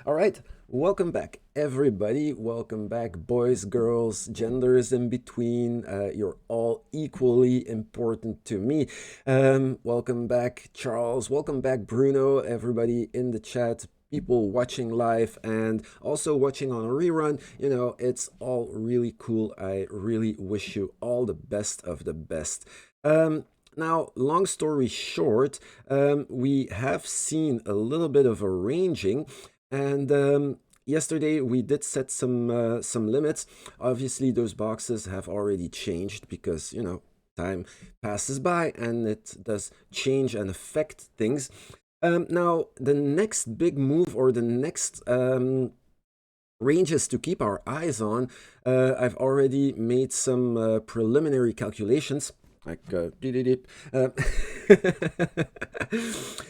All right, welcome back, everybody. Welcome back, boys, girls, genders in between. You're all equally important to me. Welcome back, Charles. Welcome back, Bruno. Everybody in the chat, people watching live and also watching on a rerun. You know, it's all really cool. I really wish you all the best of the best. Now, long story short, we have seen a little bit of a ranging, and yesterday we did set some limits. Obviously, those boxes have already changed because, you know, time passes by and it does change and affect things. Now, the next big move or the next ranges to keep our eyes on, I've already made some preliminary calculations. Like,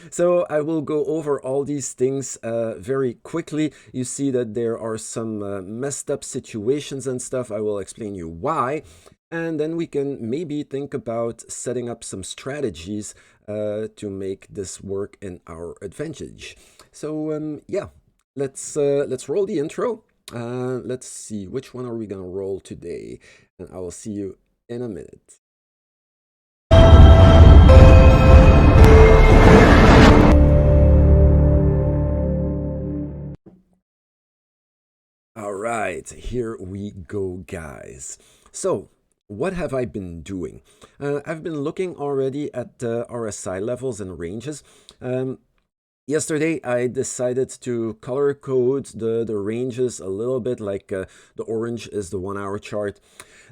so I will go over all these things very quickly. You see that there are some messed up situations and stuff. I will explain you why. And then we can maybe think about setting up some strategies to make this work in our advantage. So yeah, let's roll the intro. Let's see, which one are we gonna roll today? And I will see you in a minute. All right, here we go, guys. So, what have I been doing? I've been looking already at RSI levels and ranges. Yesterday, I decided to color code the ranges a little bit, like the orange is the 1 hour chart,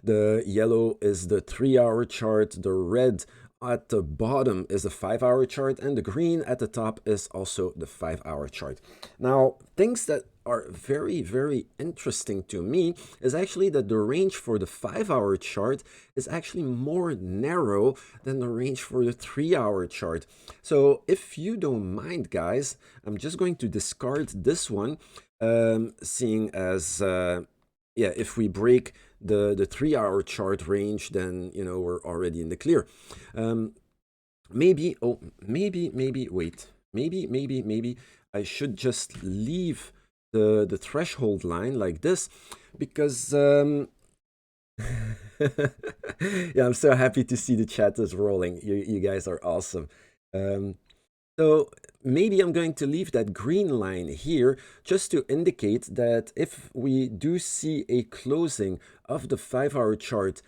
the yellow is the 3 hour chart, the red at the bottom is the 5 hour chart, and the green at the top is also the 5 hour chart. Now, things that are very, very interesting to me is actually that the range for the 5 hour chart is actually more narrow than the range for the 3 hour chart. So if you don't mind, guys, I'm just going to discard this one, seeing as, yeah, if we break the 3 hour chart range, then, you know, we're already in the clear. Maybe I should just leave the threshold line like this, because yeah, I'm so happy to see the chat is rolling. You guys are awesome. So maybe I'm going to leave that green line here just to indicate that if we do see a closing of the 5 hour chart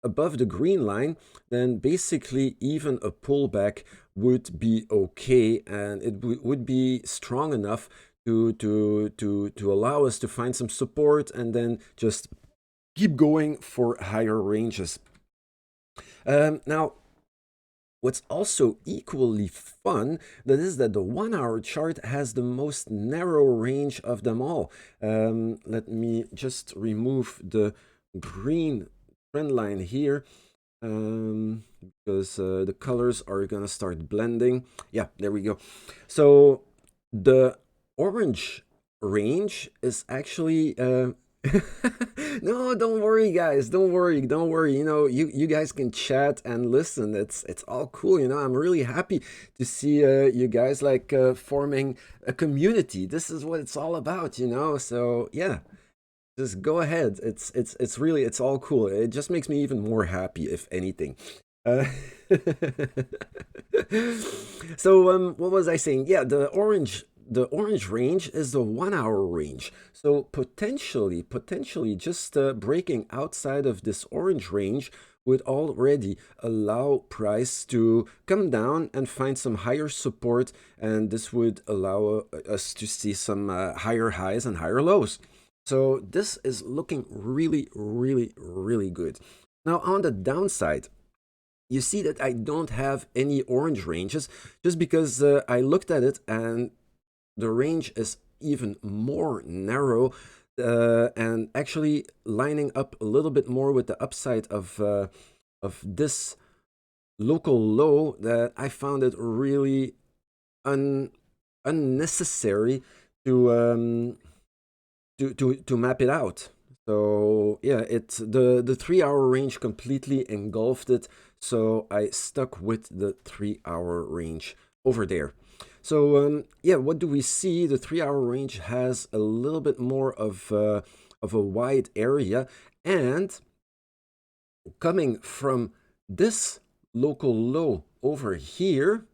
above the green line, then basically even a pullback would be okay, and it would be strong enough to allow us to find some support and then just keep going for higher ranges. Now, what's also equally fun, that is that the 1 hour chart has the most narrow range of them all. Let me just remove the green trend line here, because the colors are gonna start blending. Yeah, there we go. So the orange range is actually no, don't worry, guys, don't worry, you know, you guys can chat and listen. It's all cool, you know. I'm really happy to see you guys like forming a community. This is what it's all about, you know. So yeah, just go ahead. It's really, it's all cool. It just makes me even more happy, if anything. So what was I saying? Yeah, the orange range is the 1 hour range. So potentially just breaking outside of this orange range would already allow price to come down and find some higher support, and this would allow us to see some higher highs and higher lows. So this is looking really, really, really good. Now on the downside, you see that I don't have any orange ranges, just because I looked at it and the range is even more narrow, and actually lining up a little bit more with the upside of this local low, that I found it really unnecessary to map it out. So yeah, it's the 3 hour range completely engulfed it, so I stuck with the 3 hour range over there. So yeah, what do we see? The 3-hour range has a little bit more of a wide area, and coming from this local low over here,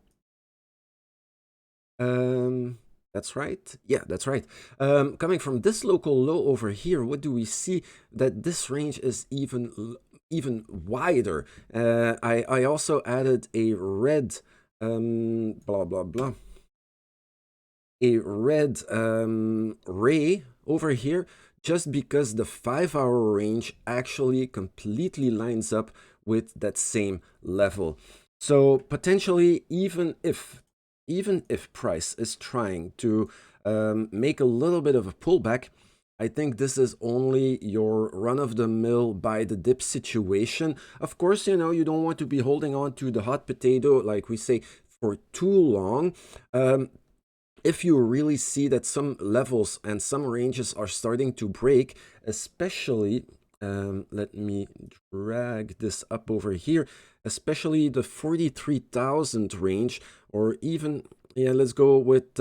that's right. Yeah, that's right. Coming from this local low over here, what do we see? That this range is even wider. I also added a red blah blah blah, a red ray over here, just because the 5-hour range actually completely lines up with that same level. So potentially, even if price is trying to make a little bit of a pullback, I think this is only your run-of-the-mill buy the dip situation. Of course, you know, you don't want to be holding on to the hot potato, like we say, for too long. If you really see that some levels and some ranges are starting to break, especially, let me drag this up over here, especially the 43,000 range, or even, yeah, let's go with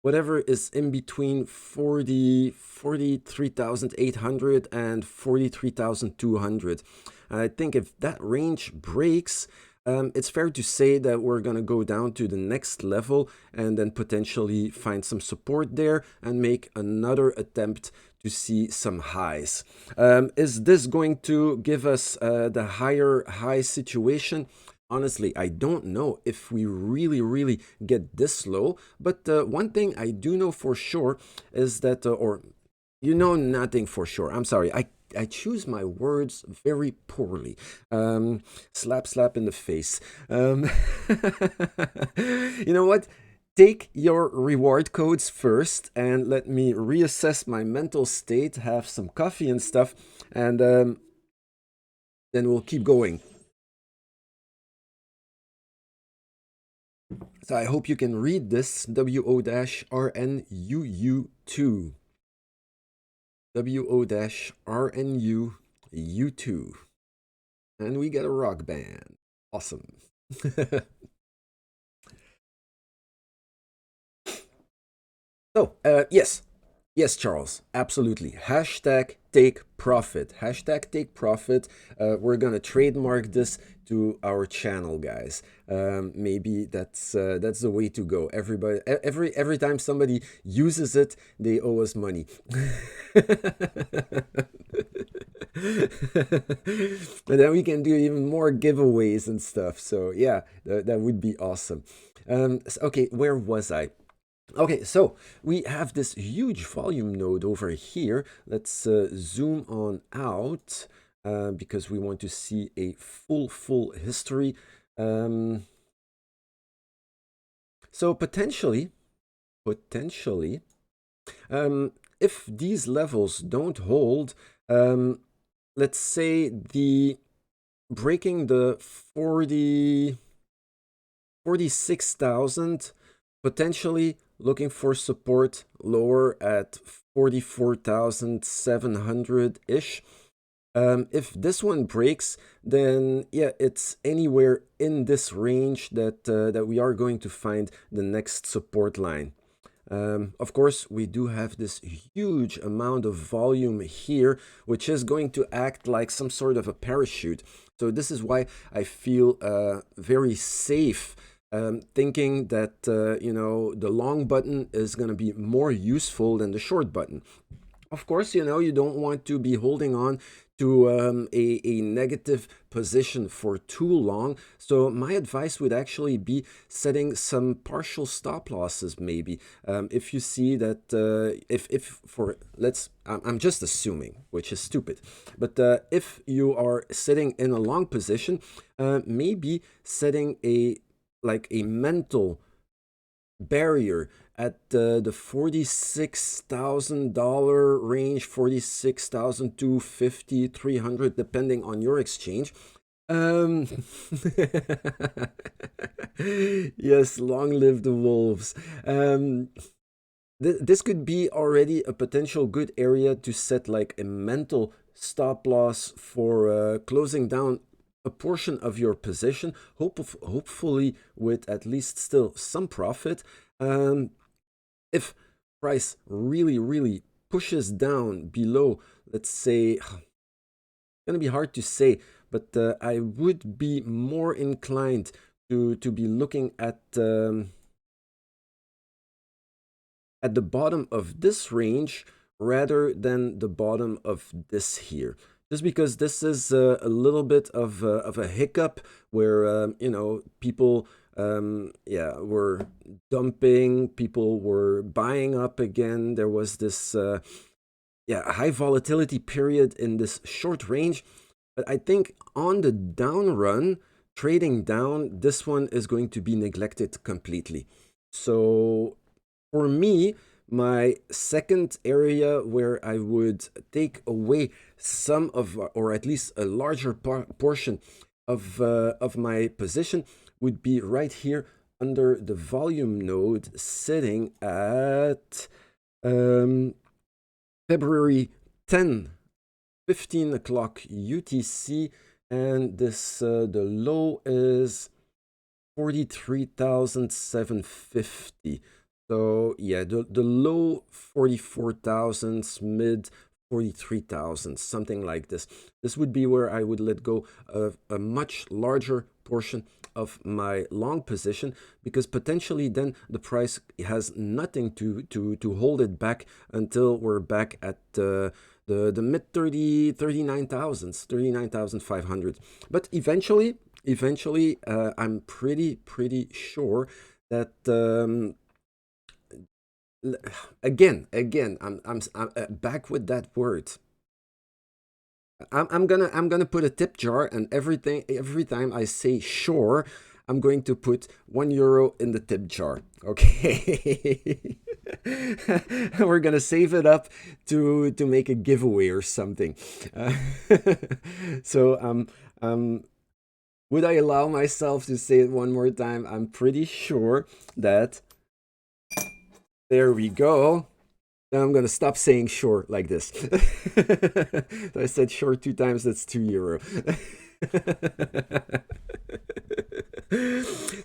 whatever is in between 43,800 and 43,200. I think if that range breaks, it's fair to say that we're going to go down to the next level and then potentially find some support there and make another attempt to see some highs. Is this going to give us the higher high situation? Honestly, I don't know if we really get this low, but one thing I do know for sure is that, or you know nothing for sure. I'm sorry, I choose my words very poorly. Slap in the face. You know what? Take your reward codes first and let me reassess my mental state, have some coffee and stuff, and then we'll keep going. So I hope you can read this. WO-RNUU2. WO-RNUU2. And we get a rock band. Awesome. So, yes. Yes, Charles, absolutely. Hashtag take profit. Hashtag take profit. We're gonna trademark this to our channel, guys. Maybe that's the way to go. Everybody, every time somebody uses it, they owe us money. And then we can do even more giveaways and stuff. So yeah, that would be awesome. Okay, where was I? Okay, so we have this huge volume node over here. Let's zoom on out because we want to see a full history. So potentially, if these levels don't hold, let's say the breaking the 46,000, potentially looking for support lower at 44,700-ish. If this one breaks, then yeah, it's anywhere in this range that we are going to find the next support line. Of course, we do have this huge amount of volume here, which is going to act like some sort of a parachute. So this is why I feel very safe thinking that, you know, the long button is going to be more useful than the short button. Of course, you know, you don't want to be holding on to a negative position for too long. So my advice would actually be setting some partial stop losses, maybe. If you see that, I'm just assuming, which is stupid. But if you are sitting in a long position, maybe setting a mental barrier at the $46,000 range, 46,250, 300, depending on your exchange. Yes, long live the wolves. This could be already a potential good area to set like a mental stop loss for closing down a portion of your position, hopefully with at least still some profit. If price really pushes down below, let's say, it's gonna be hard to say, but I would be more inclined to be looking at the bottom of this range rather than the bottom of this here. Just because this is a little bit of a hiccup where, you know, people were dumping, people were buying up again. There was this high volatility period in this short range. But I think on the down run, trading down, this one is going to be neglected completely. So for me, my second area where I would take away some of, or at least a larger portion of my position would be right here under the volume node, sitting at February 10, 15 o'clock UTC, and this the low is 43,750. So yeah, the low 44,000s, mid 43,000, something like this. This would be where I would let go of a much larger portion of my long position, because potentially then the price has nothing to hold it back until we're back at the mid 39,000s, 39,500. But eventually, I'm pretty sure that again, I'm back with that word. I'm gonna put a tip jar, and every time I say sure, I'm going to put €1 in the tip jar. Okay. We're gonna save it up to make a giveaway or something. So would I allow myself to say it one more time? I'm pretty sure that, there we go. Now I'm gonna stop saying sure like this. So I said sure 2 times, that's €2.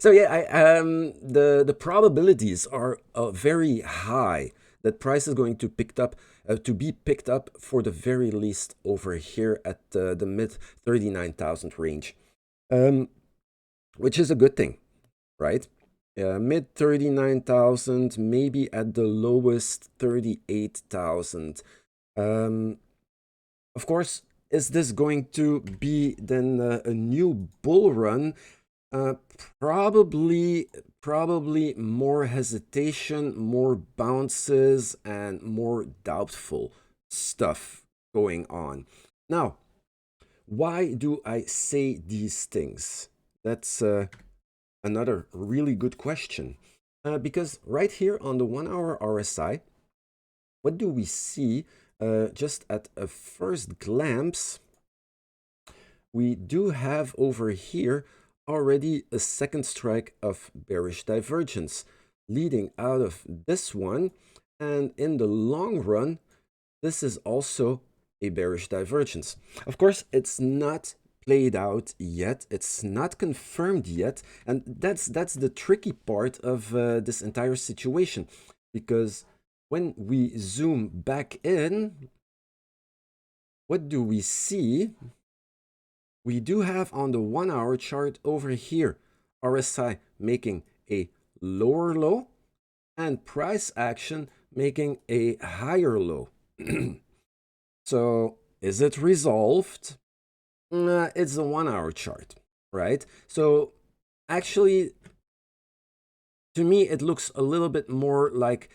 So yeah, the probabilities are very high that price is going to be picked up for the very least over here at the mid 39,000 range, which is a good thing, right? Mid 39,000, maybe at the lowest 38,000. Of course, is this going to be then a new bull run? Probably more hesitation, more bounces, and more doubtful stuff going on. Now, why do I say these things? That's another really good question. Because right here on the 1 hour RSI, what do we see? Just at a first glance, we do have over here already a second strike of bearish divergence leading out of this one. And in the long run, this is also a bearish divergence. Of course, it's not played out yet, it's not confirmed yet, and that's the tricky part of this entire situation, because when we zoom back in, what do we see? We do have on the 1 hour chart over here RSI making a lower low and price action making a higher low. So is it resolved? It's a 1 hour chart, right? So actually, to me, it looks a little bit more like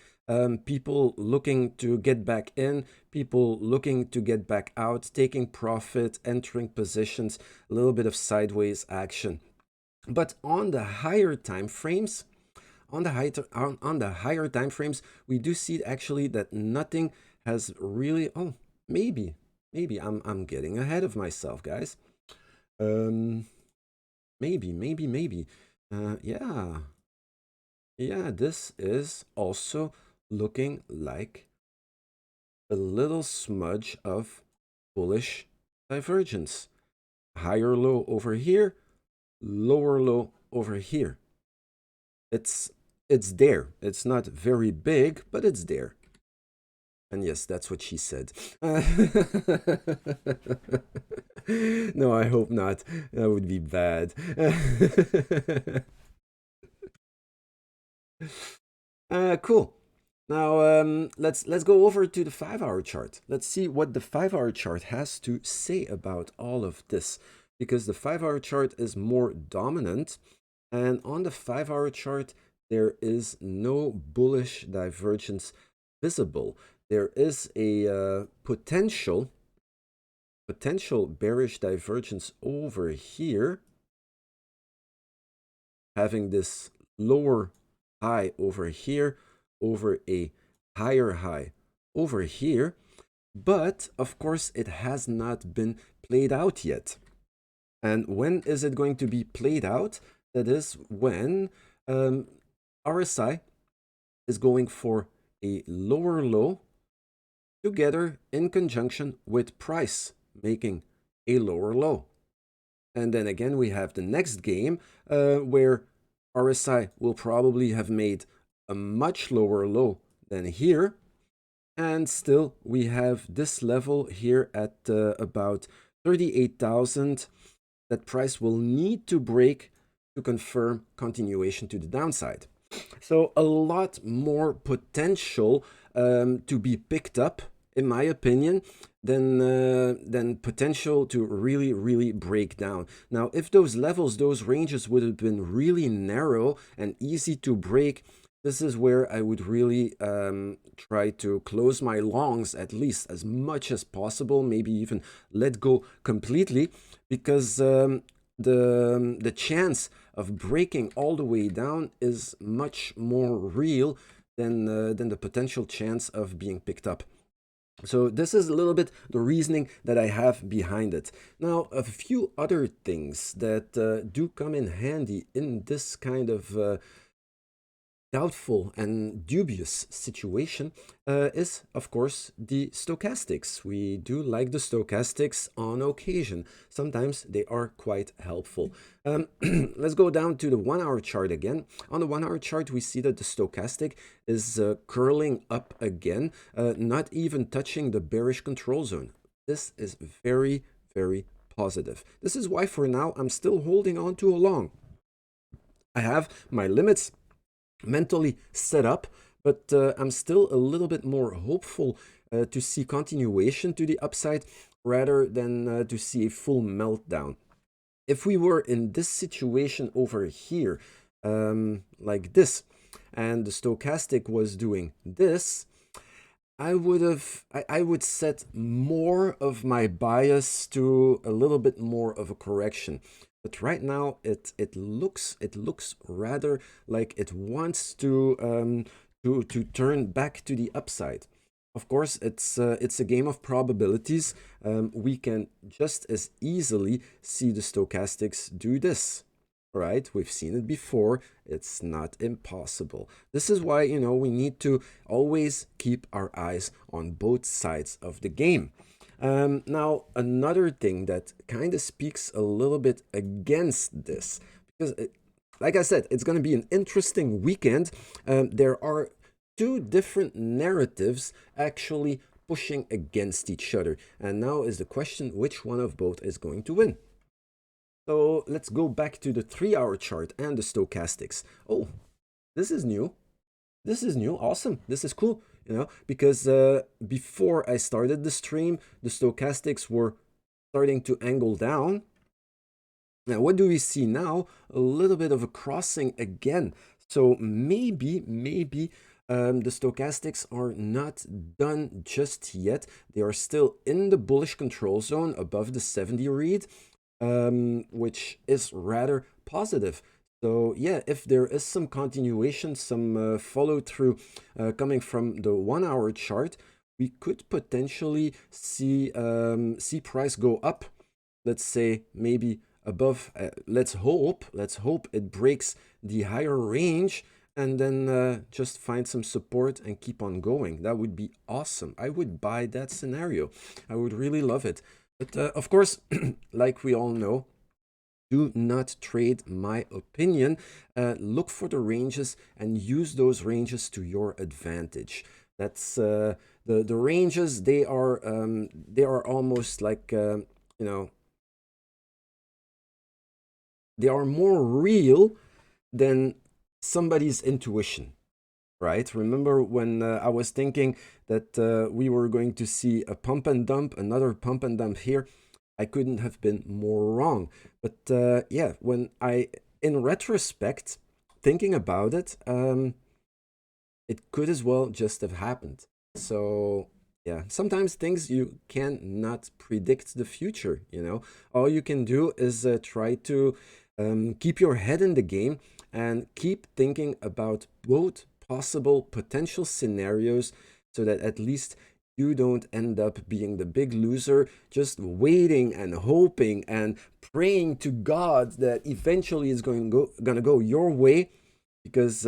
people looking to get back in, people looking to get back out, taking profit, entering positions, a little bit of sideways action. But on the higher time frames, on the higher time frames, we do see actually that nothing has really. Oh, maybe I'm getting ahead of myself, guys. Maybe. Yeah, this is also looking like a little smudge of bullish divergence. higher low over here, lower low over here. It's there. It's not very big, but it's there. And yes, that's what she said. No, I hope not. That would be bad. Cool. Now let's go over to the 5-hour chart. Let's see what the 5-hour chart has to say about all of this, because the 5-hour chart is more dominant, and on the 5-hour chart there is no bullish divergence visible. There is a potential bearish divergence over here, having this lower high over here over a higher high over here, but of course it has not been played out yet. And when is it going to be played out? That is when RSI is going for a lower low together in conjunction with price making a lower low. And then again, we have the next game where RSI will probably have made a much lower low than here. And still, we have this level here at about 38,000 that price will need to break to confirm continuation to the downside. So a lot more potential to be picked up, in my opinion, than potential to really break down. Now, if those levels, those ranges would have been really narrow and easy to break, this is where I would really try to close my longs at least as much as possible, maybe even let go completely, because the chance of breaking all the way down is much more real than the potential chance of being picked up. So this is a little bit the reasoning that I have behind it. Now, a few other things that do come in handy in this kind of doubtful and dubious situation is, of course, the stochastics. We do like the stochastics on occasion. Sometimes they are quite helpful. Let's go down to the 1-hour chart again. On the 1-hour chart, we see that the stochastic is curling up again, not even touching the bearish control zone. This is very, very positive. This is why for now I'm still holding on to a long. I have my limits mentally set up, but I'm still a little bit more hopeful to see continuation to the upside rather than to see a full meltdown. If we were in this situation over here, like this, and the stochastic was doing this, I would set more of my bias to a little bit more of a correction. But right now, it looks rather like it wants to turn back to the upside. Of course, it's a game of probabilities. We can just as easily see the stochastics do this. Right? We've seen it before. It's not impossible. This is why, you know, we need to always keep our eyes on both sides of the game. Now, another thing that kind of speaks a little bit against this, because like I said, it's going to be an interesting weekend. There are two different narratives actually pushing against each other. And now is the question, which one of both is going to win? So let's go back to the 3-hour chart and the stochastics. Oh, this is new. This is new. Awesome. This is cool, you know, because before I started the stream, the stochastics were starting to angle down. Now, what do we see now? A little bit of a crossing again. So maybe the stochastics are not done just yet. They are still in the bullish control zone above the 70 read. Which is rather positive. So yeah, if there is some continuation, some follow through coming from the 1-hour chart, we could potentially see price go up. Let's say maybe above. Let's hope it breaks the higher range and then just find some support and keep on going. That would be awesome. I would buy that scenario. I would really love it. But of course, like we all know, do not trade my opinion. Look for the ranges and use those ranges to your advantage. That's the ranges. They are almost like you know, they are more real than somebody's intuition, right? Remember when I was thinking that we were going to see a pump and dump, another pump and dump here? I couldn't have been more wrong. But yeah, in retrospect, thinking about it, it could as well just have happened. So yeah, sometimes things you cannot predict the future, you know. All you can do is try to keep your head in the game and keep thinking about both possible potential scenarios so that at least you don't end up being the big loser, just waiting and hoping and praying to God that eventually it's gonna go your way. Because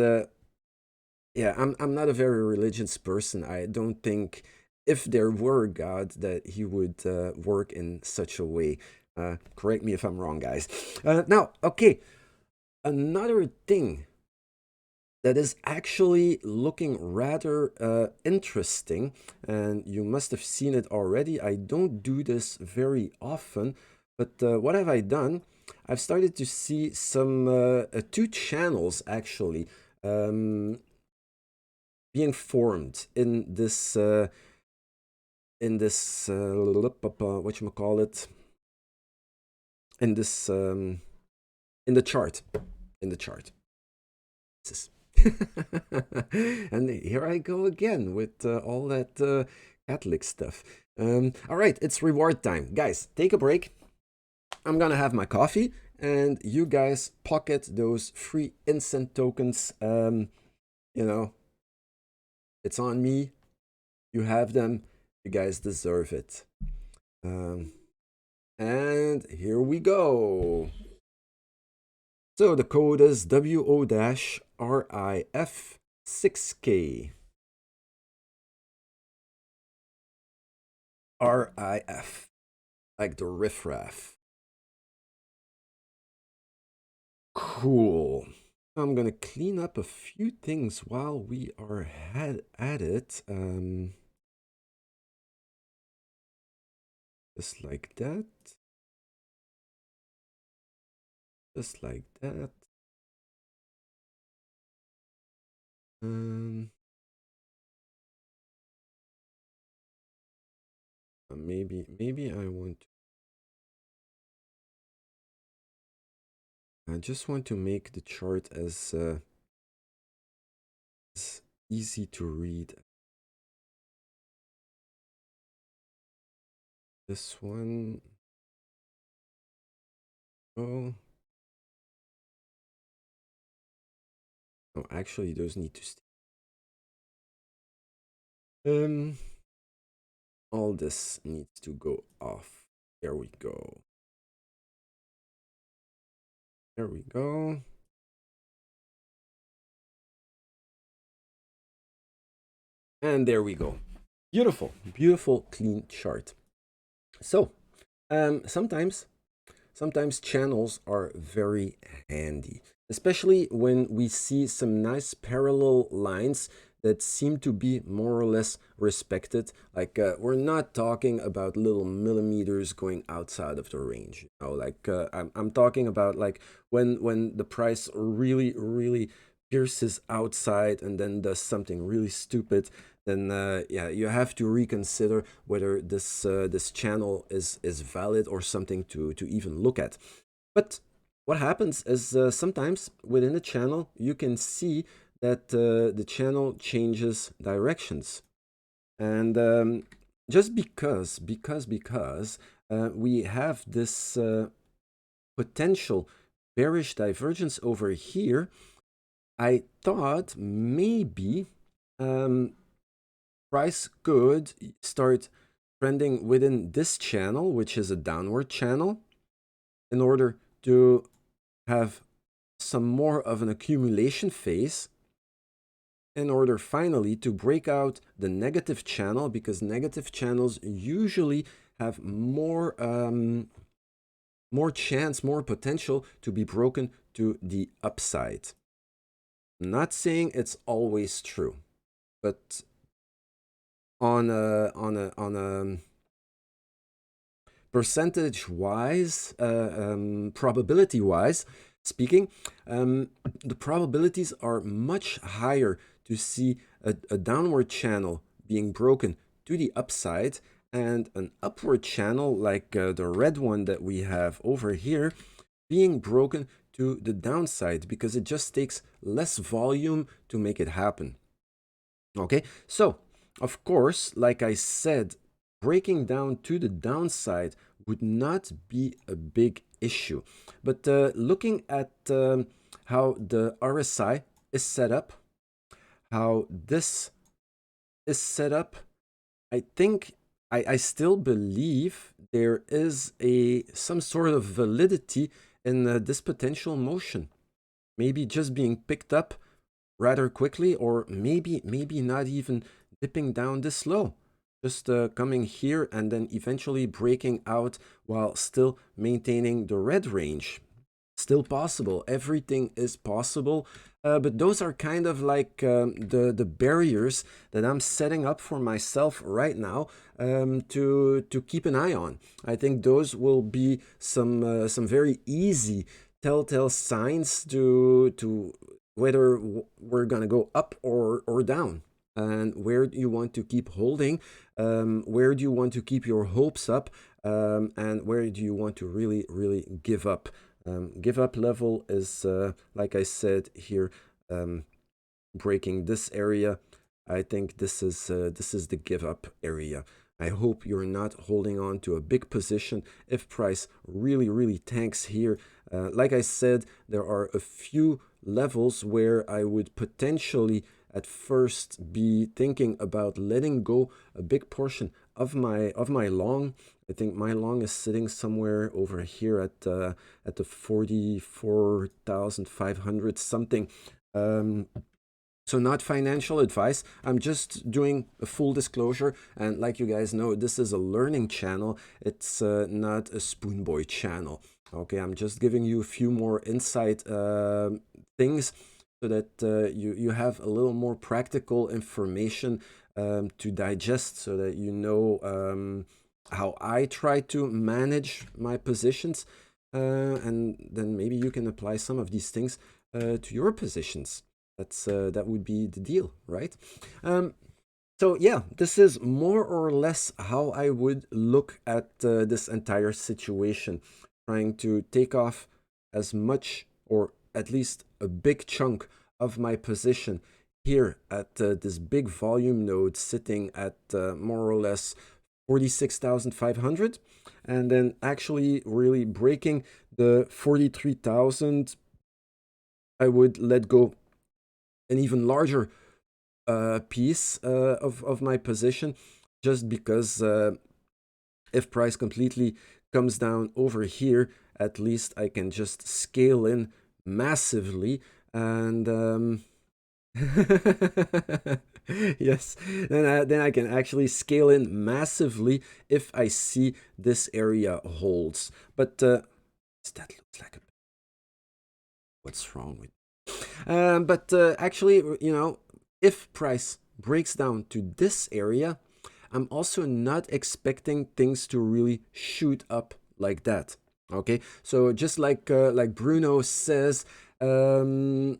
yeah, I'm not a very religious person. I don't think if there were a God that he would work in such a way. Correct me if I'm wrong, guys. Now, okay, another thing that is actually looking rather interesting, and you must have seen it already. I don't do this very often, but what have I done? I've started to see some two channels actually being formed in this whatchamacallit, in this in the chart, in the chart. And here I go again with all that Catholic stuff. All right, it's reward time. Guys, take a break. I'm gonna have my coffee, and you guys pocket those free instant tokens. You know, it's on me. You have them. You guys deserve it. And here we go. So the code is WO-RIF6K. RIF, like the riffraff. Cool. I'm gonna clean up a few things while we are at it. Just like that. Just like that. Maybe I want to. I just want to make the chart as easy to read. This one. Oh. Oh, actually, those need to stay. All this needs to go off. There we go. There we go. And there we go. Beautiful, beautiful, clean chart. So, sometimes channels are very handy, especially when we see some nice parallel lines that seem to be more or less respected. Like we're not talking about little millimeters going outside of the range. You know, like I'm talking about like when the price really pierces outside and then does something really stupid. Then yeah, you have to reconsider whether this channel is valid or something to even look at. But what happens is sometimes within a channel you can see that the channel changes directions, and just because we have this potential bearish divergence over here, I thought maybe price could start trending within this channel, which is a downward channel, in order to have some more of an accumulation phase, in order finally to break out the negative channel, because negative channels usually have more more chance, more potential to be broken to the upside. I'm not saying it's always true, but on a percentage wise, probability wise speaking, the probabilities are much higher to see a downward channel being broken to the upside and an upward channel like the red one that we have over here being broken to the downside, because it just takes less volume to make it happen. Okay, so of course, like I said, breaking down to the downside would not be a big issue. But looking at how the RSI is set up, how this is set up, I think I still believe there is some sort of validity in this potential motion. Maybe just being picked up rather quickly, or maybe not even dipping down this low. Just coming here and then eventually breaking out while still maintaining the red range. Still possible. Everything is possible. But those are kind of like the barriers that I'm setting up for myself right now to keep an eye on. I think those will be some very easy telltale signs to whether we're gonna go up or down, and where do you want to keep holding, where do you want to keep your hopes up, and where do you want to really give up. Give up level is, like I said here, breaking this area. I think this is the give up area. I hope you're not holding on to a big position if price really tanks here. Like I said, there are a few levels where I would potentially at first be thinking about letting go a big portion of my long. I think my long is sitting somewhere over here at the 44,500 something. So not financial advice. I'm just doing a full disclosure, and like you guys know, this is a learning channel. It's not a spoon boy channel. Okay, I'm just giving you a few more insight things so that you have a little more practical information to digest, so that you know how I try to manage my positions, and then maybe you can apply some of these things to your positions. That would be the deal, right? So yeah, this is more or less how I would look at this entire situation, trying to take off as much, or at least a big chunk of my position here at this big volume node sitting at more or less 46,500, and then actually really breaking the 43,000. I would let go an even larger piece of my position, just because if price completely comes down over here, at least I can just scale in massively, and yes, then I can actually scale in massively if I see this area holds. But that looks like a... What's wrong with... but actually, you know, if price breaks down to this area, I'm also not expecting things to really shoot up like that. Okay, so just like Bruno says, no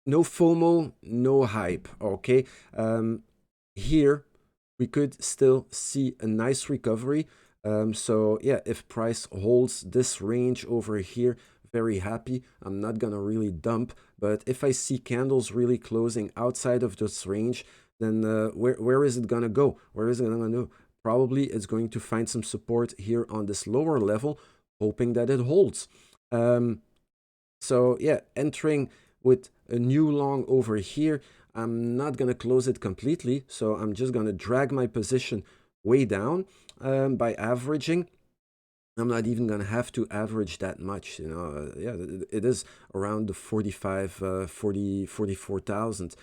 FOMO, no hype. Okay, here we could still see a nice recovery. So yeah, if price holds this range over here, very happy. I'm not gonna really dump, but if I see candles really closing outside of this range, then where is it gonna go? Where is it gonna go? Probably it's going to find some support here on this lower level, hoping that it holds. So yeah, entering with a new long over here, I'm not gonna close it completely, so I'm just gonna drag my position way down by averaging. I'm not even gonna have to average that much, you know. Yeah, it is around the 44,000.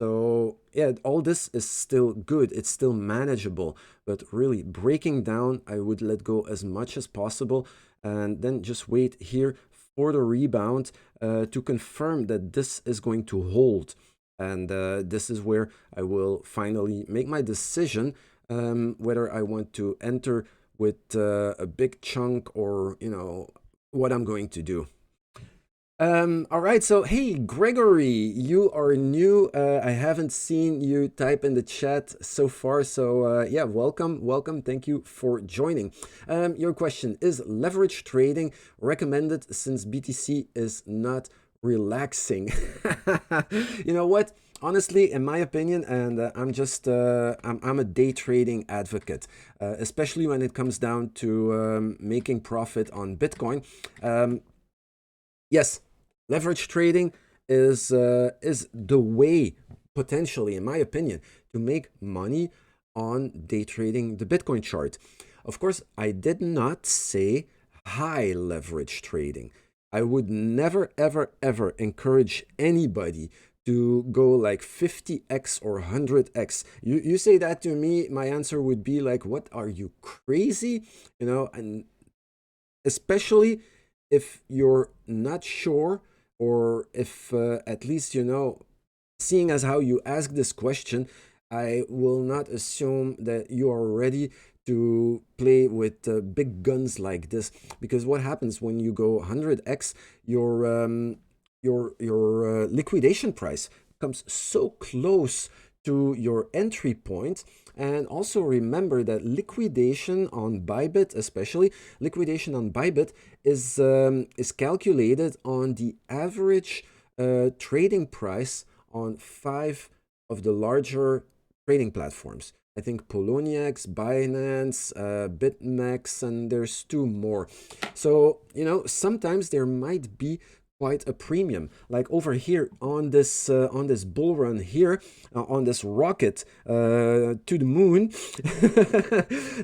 So yeah, all this is still good. It's still manageable, but really breaking down, I would let go as much as possible and then just wait here for the rebound to confirm that this is going to hold. And this is where I will finally make my decision whether I want to enter with a big chunk or, what I'm going to do. All right, so hey, Gregory, you are new. I haven't seen you type in the chat so far, so yeah, welcome. Thank you for joining. Your question is leverage trading recommended since BTC is not relaxing? You know what? Honestly, in my opinion, and I'm a day trading advocate, especially when it comes down to making profit on Bitcoin. Yes, leverage trading is the way, potentially, in my opinion, to make money on day trading the Bitcoin chart. Of course, I did not say high leverage trading. I would never, ever, ever encourage anybody to go like 50x or 100x. You say that to me, my answer would be like, what, are you crazy? And especially if you're not sure, or if at least, seeing as how you ask this question, I will not assume that you are ready to play with big guns like this, because what happens when you go 100x, your liquidation price comes so close to your entry point. And also remember that liquidation on Bybit, especially liquidation on Bybit, is calculated on the average trading price on 5 of the larger trading platforms. I think Poloniex, Binance, BitMEX, and there's 2 more. So, sometimes there might be quite a premium, like over here on this bull run here, on this rocket to the moon.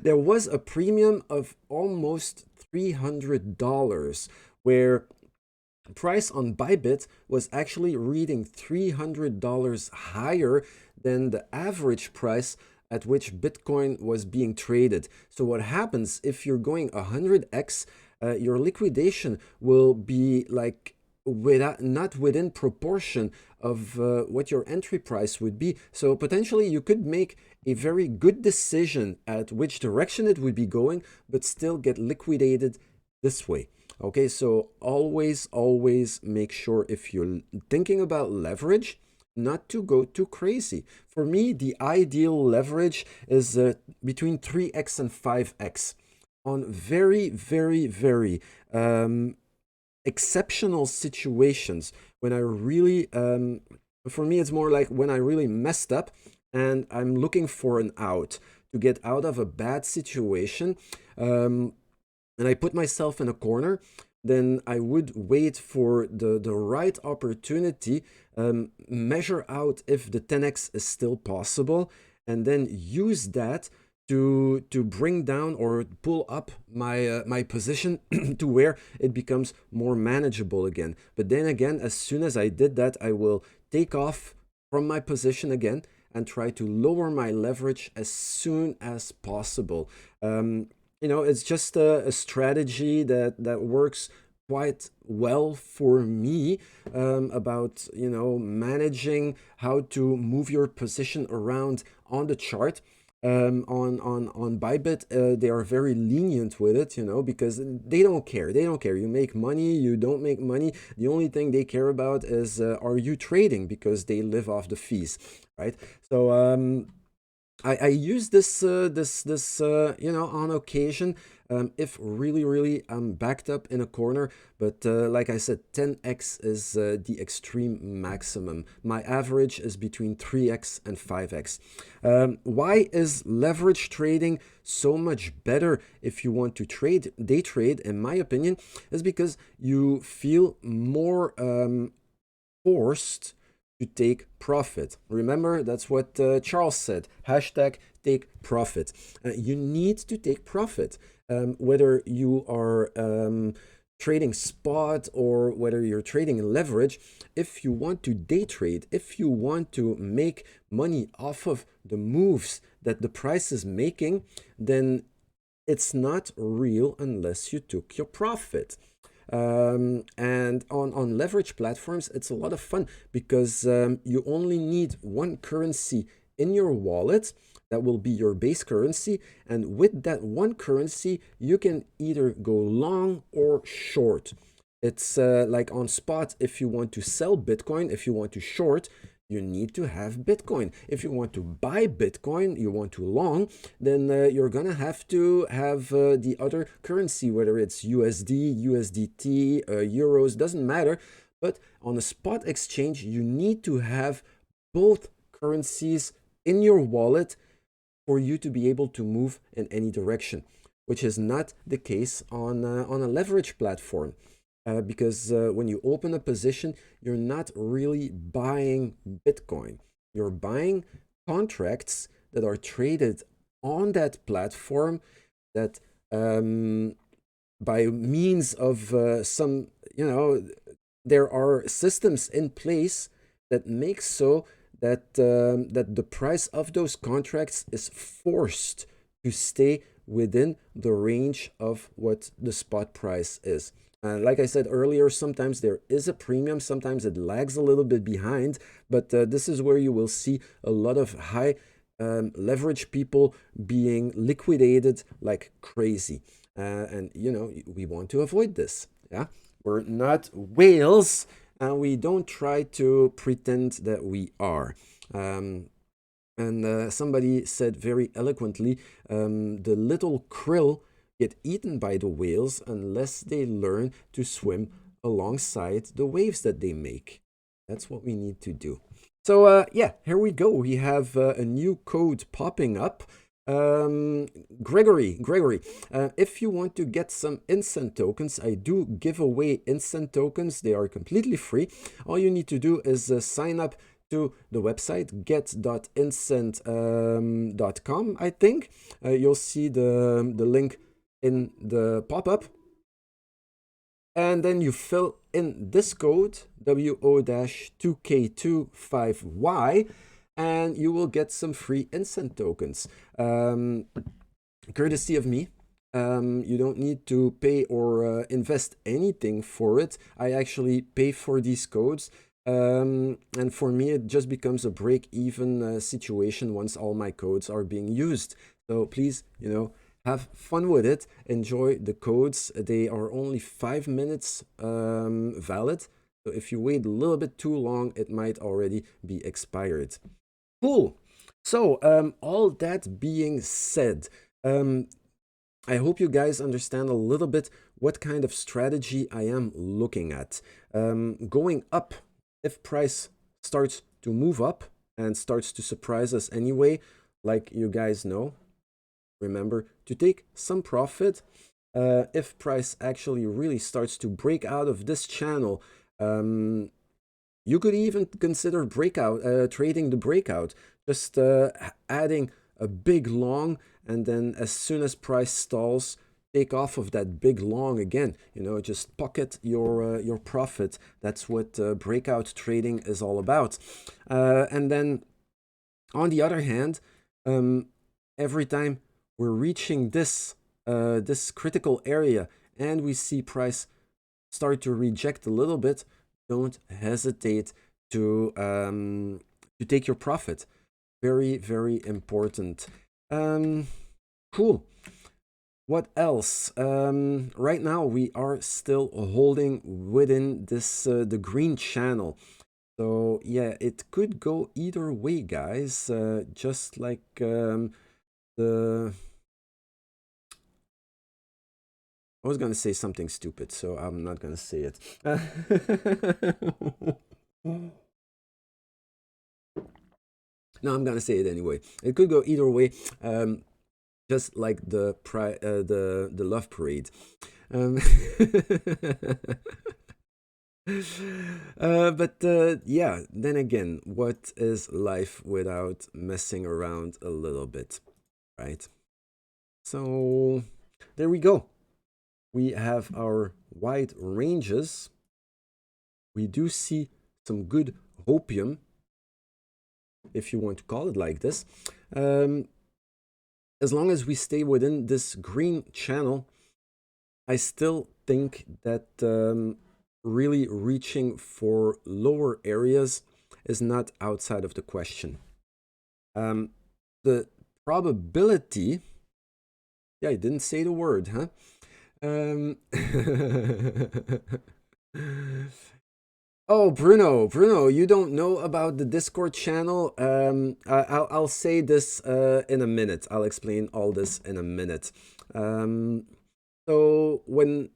There was a premium of almost $300, where price on Bybit was actually reading $300 higher than the average price at which Bitcoin was being traded. So what happens if you're going 100x, your liquidation will be like not within proportion of what your entry price would be. So potentially you could make a very good decision at which direction it would be going, but still get liquidated this way. Okay, so always make sure, if you're thinking about leverage, not to go too crazy. For me, the ideal leverage is between 3x and 5x on very, very, very exceptional situations, when I really, for me, it's more like when I really messed up and I'm looking for an out to get out of a bad situation, and I put myself in a corner. Then I would wait for the right opportunity, measure out if the 10x is still possible, and then use that to bring down or pull up my position to where it becomes more manageable again. But then again, as soon as I did that, I will take off from my position again and try to lower my leverage as soon as possible. It's just a strategy that works quite well for me, about managing how to move your position around on the chart. On Bybit, they are very lenient with it, because they don't care. You make money, you don't make money. The only thing they care about is are you trading, because they live off the fees, right? So I use this on occasion, if really I'm backed up in a corner. But like I said, 10x is the extreme maximum. My average is between 3x and 5x. Why is leverage trading so much better if you want to day trade? In my opinion, is because you feel more forced to take profit. Remember, that's what Charles said, hashtag take profit. You need to take profit, whether you are trading spot or whether you're trading leverage, if you want to day trade, if you want to make money off of the moves that the price is making, then it's not real unless you took your profit. And on leverage platforms, it's a lot of fun because you only need one currency in your wallet that will be your base currency. And with that one currency, you can either go long or short. It's like on spot, if you want to sell Bitcoin, if you want to short, you need to have Bitcoin. If you want to buy Bitcoin, you want to long, then you're gonna have to have the other currency, whether it's USD, USDT, euros, doesn't matter. But on a spot exchange, you need to have both currencies in your wallet for you to be able to move in any direction, which is not the case on a leverage platform. Because when you open a position, you're not really buying Bitcoin. You're buying contracts that are traded on that platform that by means of some, there are systems in place that make so that, that the price of those contracts is forced to stay within the range of what the spot price is. Like I said earlier, sometimes there is a premium, sometimes it lags a little bit behind, but this is where you will see a lot of high leverage people being liquidated like crazy. And, we want to avoid this. Yeah, we're not whales, and we don't try to pretend that we are. And somebody said very eloquently, the little krill get eaten by the whales unless they learn to swim alongside the waves that they make. That's what we need to do. So yeah, here we go. We have a new code popping up. Gregory, if you want to get some instant tokens, I do give away instant tokens. They are completely free. All you need to do is sign up to the website get.instant.com. I think you'll see the link in the pop-up, and then you fill in this code WO-2K25Y, and you will get some free instant tokens, courtesy of me. You don't need to pay or invest anything for it. I actually pay for these codes, and for me it just becomes a break-even situation once all my codes are being used. So please, have fun with it. Enjoy the codes. They are only 5 minutes valid. So if you wait a little bit too long, it might already be expired. Cool. So all that being said, I hope you guys understand a little bit what kind of strategy I am looking at. Going up, if price starts to move up and starts to surprise us anyway, like you guys know, remember to take some profit. If price actually really starts to break out of this channel, you could even consider trading the breakout, just adding a big long, and then as soon as price stalls, take off of that big long again. Just pocket your profit. That's what breakout trading is all about. And then on the other hand, every time we're reaching this critical area and we see price start to reject a little bit, don't hesitate to take your profit. Very, very important. Cool. What else? Right now we are still holding within this the green channel. So yeah, it could go either way, guys. Just like I was going to say something stupid, so I'm not going to say it. No, I'm going to say it anyway. It could go either way, just like the love parade. But yeah, then again, what is life without messing around a little bit, right? So there we go. we have our wide ranges. We do see some good hopium, if you want to call it like this. As long as we stay within this green channel, I still think that really reaching for lower areas is not outside of the question. The probability, yeah, I didn't say the word, huh? Oh, Bruno, you don't know about the Discord channel? I'll say this in a minute. I'll explain all this in a minute. So when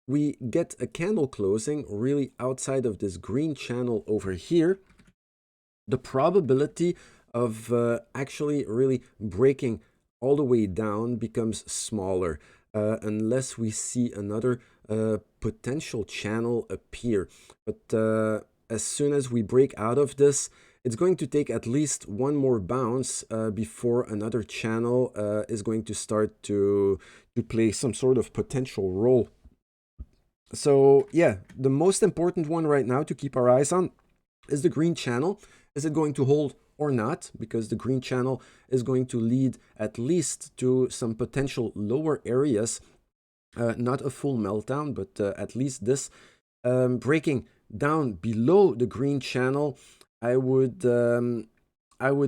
we get a candle closing really outside of this green channel over here, the probability of actually really breaking all the way down becomes smaller unless we see another potential channel appear. But as soon as we break out of this, it's going to take at least one more bounce before another channel is going to start to play some sort of potential role. So yeah, the most important one right now to keep our eyes on is the green channel. Is it going to hold or not? Because the green channel is going to lead at least to some potential lower areas. Not a full meltdown, but at least this. Breaking down below the green channel, I would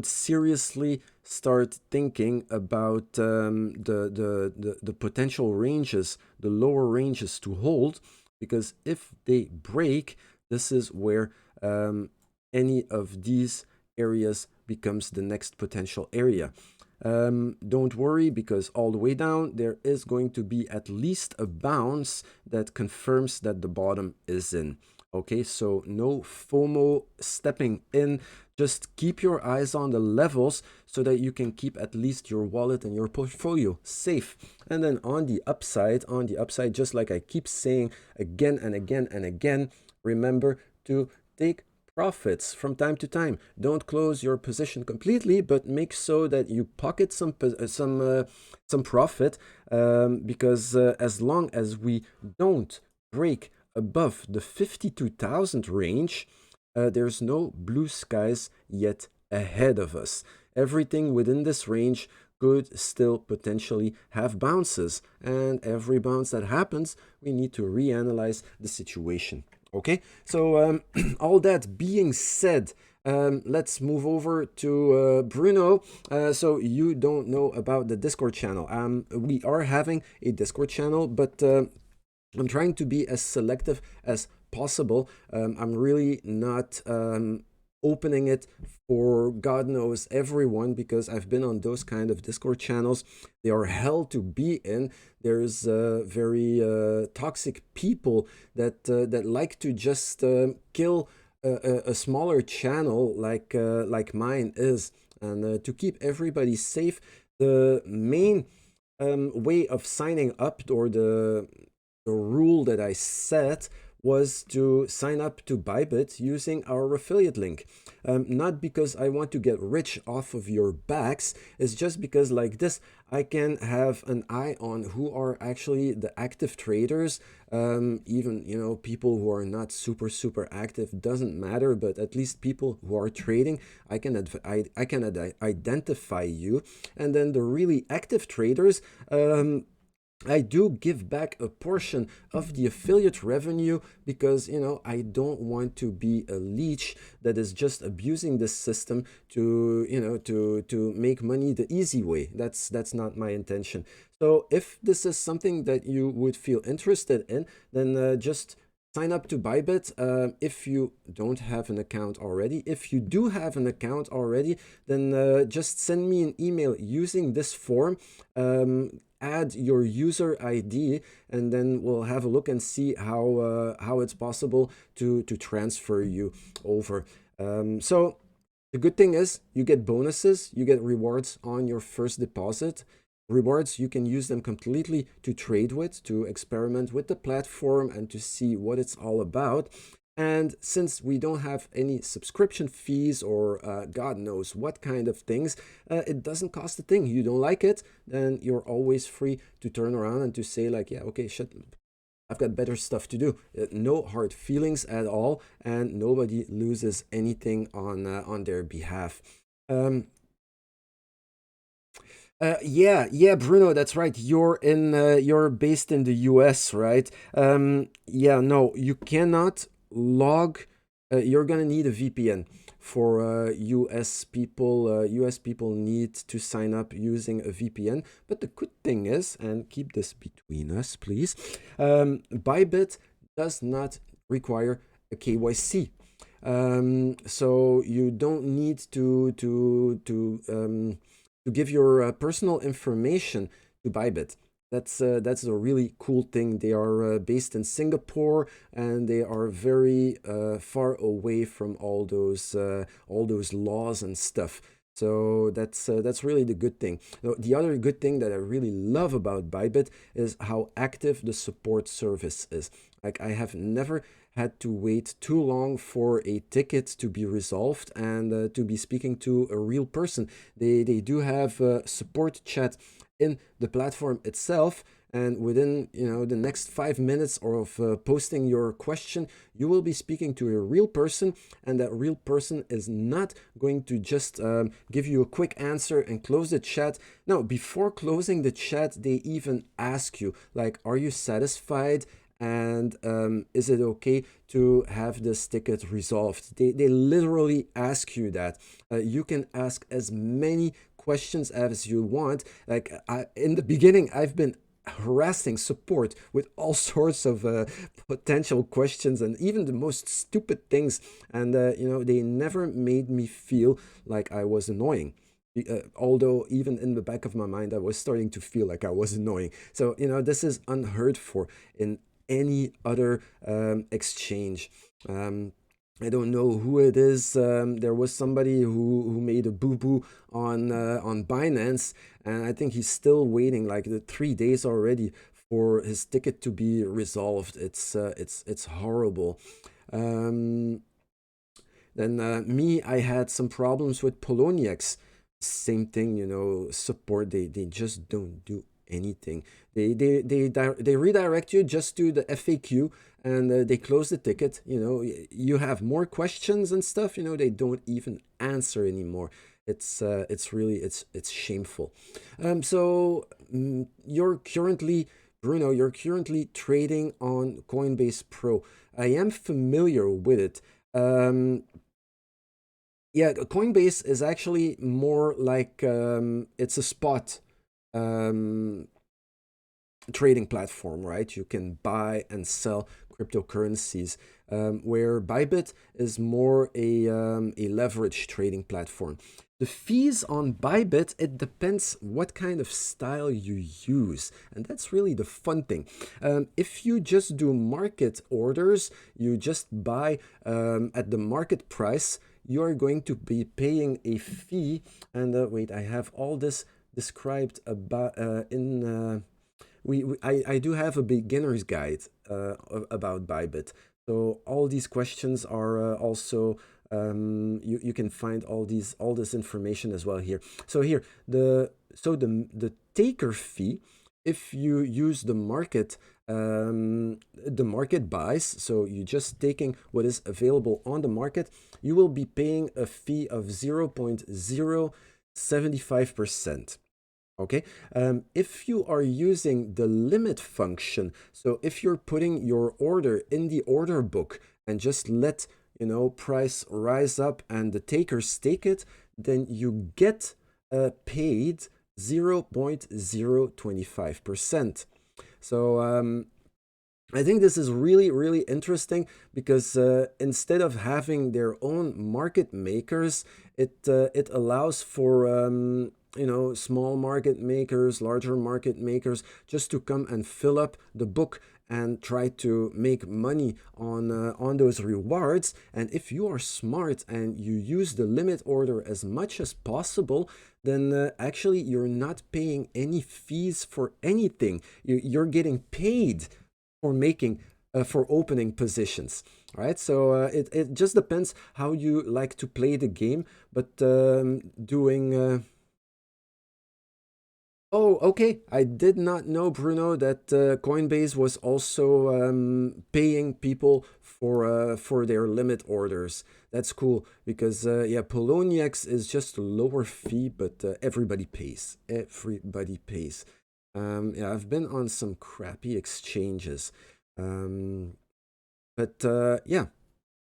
seriously start thinking about the potential ranges, the lower ranges to hold, because if they break, this is where any of these areas becomes the next potential area. Don't worry, because all the way down there is going to be at least a bounce that confirms that the bottom is in. Okay, so no FOMO stepping in. Just keep your eyes on the levels so that you can keep at least your wallet and your portfolio safe. And then on the upside, just like I keep saying again and again and again, remember to take profits from time to time. Don't close your position completely, but make so that you pocket some profit, because as long as we don't break above the 52,000 range, there's no blue skies yet ahead of us. Everything within this range could still potentially have bounces, and every bounce that happens, we need to reanalyze the situation. Okay, so all that being said, let's move over to Bruno. So you don't know about the Discord channel. We are having a Discord channel, but I'm trying to be as selective as possible. I'm really not opening it for God knows everyone, because I've been on those kind of Discord channels. They are hell to be in. There's very toxic people that like to just kill a smaller channel like mine is. And to keep everybody safe, the main way of signing up, or the rule that I set, was to sign up to Bybit using our affiliate link. Not because I want to get rich off of your backs, it's just because like this, I can have an eye on who are actually the active traders. Even, you know, people who are not super active, doesn't matter, but at least people who are trading, I can identify you. And then the really active traders, I do give back a portion of the affiliate revenue, because, you know, I don't want to be a leech that is just abusing this system to, you know, to make money the easy way. That's not my intention. So if this is something that you would feel interested in, then just sign up to Bybit if you don't have an account already. If you do have an account already, then just send me an email using this form. Add your user ID, and then we'll have a look and see how it's possible to transfer you over. So the good thing is you get bonuses, you get rewards on your first deposit. Rewards, you can use them completely to trade with, to experiment with the platform and to see what it's all about. And since we don't have any subscription fees or God knows what kind of things, it doesn't cost a thing. You don't like it, then you're always free to turn around and to say like, yeah, okay, shit, I've got better stuff to do. No hard feelings at all, and nobody loses anything on their behalf. Yeah, Bruno, that's right. You're based in the US, right? Yeah, no, you cannot log. You're gonna need a VPN for US people. US people need to sign up using a VPN. But the good thing is, and keep this between us, please. Bybit does not require a KYC. So you don't need to give your personal information to Bybit. That's a really cool thing. They are based in Singapore, and they are very far away from all those laws and stuff. So that's really the good thing. Now, the other good thing that I really love about Bybit is how active the support service is. Like, I have never had to wait too long for a ticket to be resolved and to be speaking to a real person. They do have support chat in the platform itself, and within the next 5 minutes of posting your question, you will be speaking to a real person, and that real person is not going to just give you a quick answer and close the chat. No, before closing the chat, they even ask you like, are you satisfied? And is it okay to have this ticket resolved? They literally ask you that. You can ask as many questions as you want. Like, in the beginning, I've been harassing support with all sorts of potential questions and even the most stupid things. And, they never made me feel like I was annoying. Although even in the back of my mind, I was starting to feel like I was annoying. So, this is unheard for in any other exchange. I don't know who it is. There was somebody who made a boo-boo on Binance, and I think he's still waiting like the 3 days already for his ticket to be resolved. It's horrible. Then me, I had some problems with Poloniex. Same thing, support. They just don't do anything. They redirect you just to the FAQ, and they close the ticket. You have more questions and stuff. They don't even answer anymore. It's shameful. You're currently, Bruno, you're currently trading on Coinbase Pro. I am familiar with it. Yeah, Coinbase is actually more like it's a spot trading platform, right? You can buy and sell cryptocurrencies, where Bybit is more a leverage trading platform. The fees on Bybit, it depends what kind of style you use, and that's really the fun thing. If you just do market orders, you just buy at the market price, you are going to be paying a fee. And wait, I have all this described about I do have a beginner's guide about Bybit. So all these questions are also you can find all this information as well here. So here the taker fee, if you use the market buys, so you just taking what is available on the market, you will be paying a fee of 0.075%. Okay, if you are using the limit function, so if you're putting your order in the order book and just let price rise up and the takers take it, then you get paid 0.025%. So I think this is really, really interesting because instead of having their own market makers, it allows for small market makers, larger market makers, just to come and fill up the book and try to make money on those rewards. And if you are smart and you use the limit order as much as possible, then actually you're not paying any fees for anything. You're getting paid for making for opening positions. All right, so it just depends how you like to play the game, but doing oh, okay. I did not know, Bruno, that Coinbase was also paying people for their limit orders. That's cool because yeah, Poloniex is just a lower fee, but everybody pays. Everybody pays. Yeah, I've been on some crappy exchanges, um, but yeah.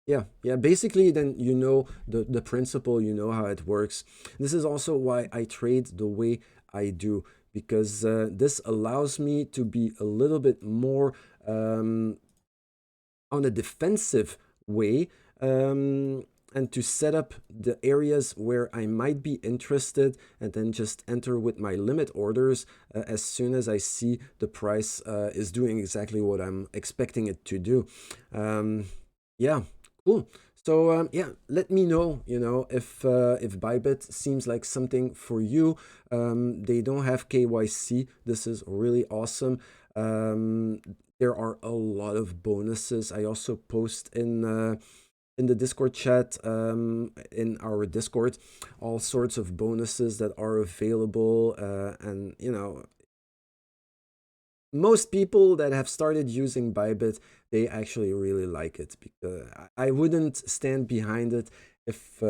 Yeah. Basically, then you know the principle, you know how it works. This is also why I trade the way I do, because this allows me to be a little bit more on a defensive way, and to set up the areas where I might be interested and then just enter with my limit orders as soon as I see the price is doing exactly what I'm expecting it to do. Yeah, cool. So yeah, let me know, you know, if Bybit seems like something for you. They don't have KYC. This is really awesome. There are a lot of bonuses. I also post in the Discord chat, in our Discord, all sorts of bonuses that are available, and you know, most people that have started using Bybit, they actually really like it, because I wouldn't stand behind it if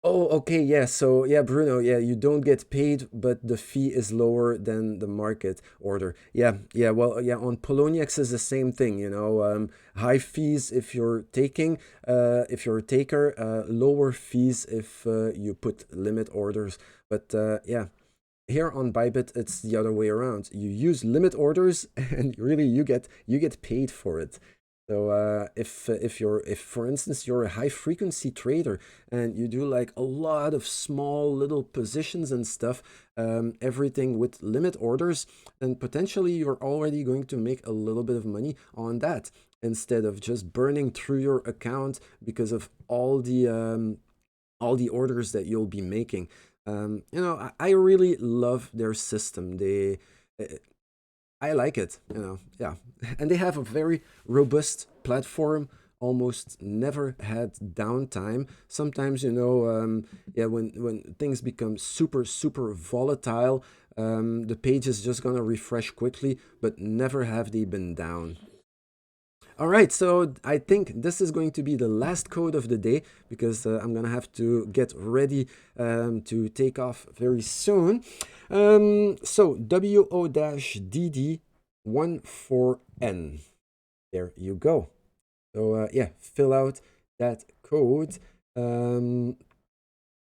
oh, okay, yeah. So, yeah, Bruno, yeah, you don't get paid, but the fee is lower than the market order. Yeah. Well, yeah, on Poloniex is the same thing, you know. High fees if you're taking, if you're a taker, lower fees if you put limit orders. But yeah, here on Bybit, it's the other way around. You use limit orders, and really you get paid for it. So if for instance you're a high frequency trader and you do like a lot of small little positions and stuff, everything with limit orders, then potentially you're already going to make a little bit of money on that, instead of just burning through your account because of all the orders that you'll be making. You know, I really love their system. I like it, you know, yeah. And they have a very robust platform, almost never had downtime. Sometimes, you know, yeah, when things become super volatile, the page is just gonna refresh quickly, but never have they been down. All right, so I think this is going to be the last code of the day, because I'm gonna have to get ready to take off very soon. So WO-DD14N. There you go. So yeah, fill out that code. And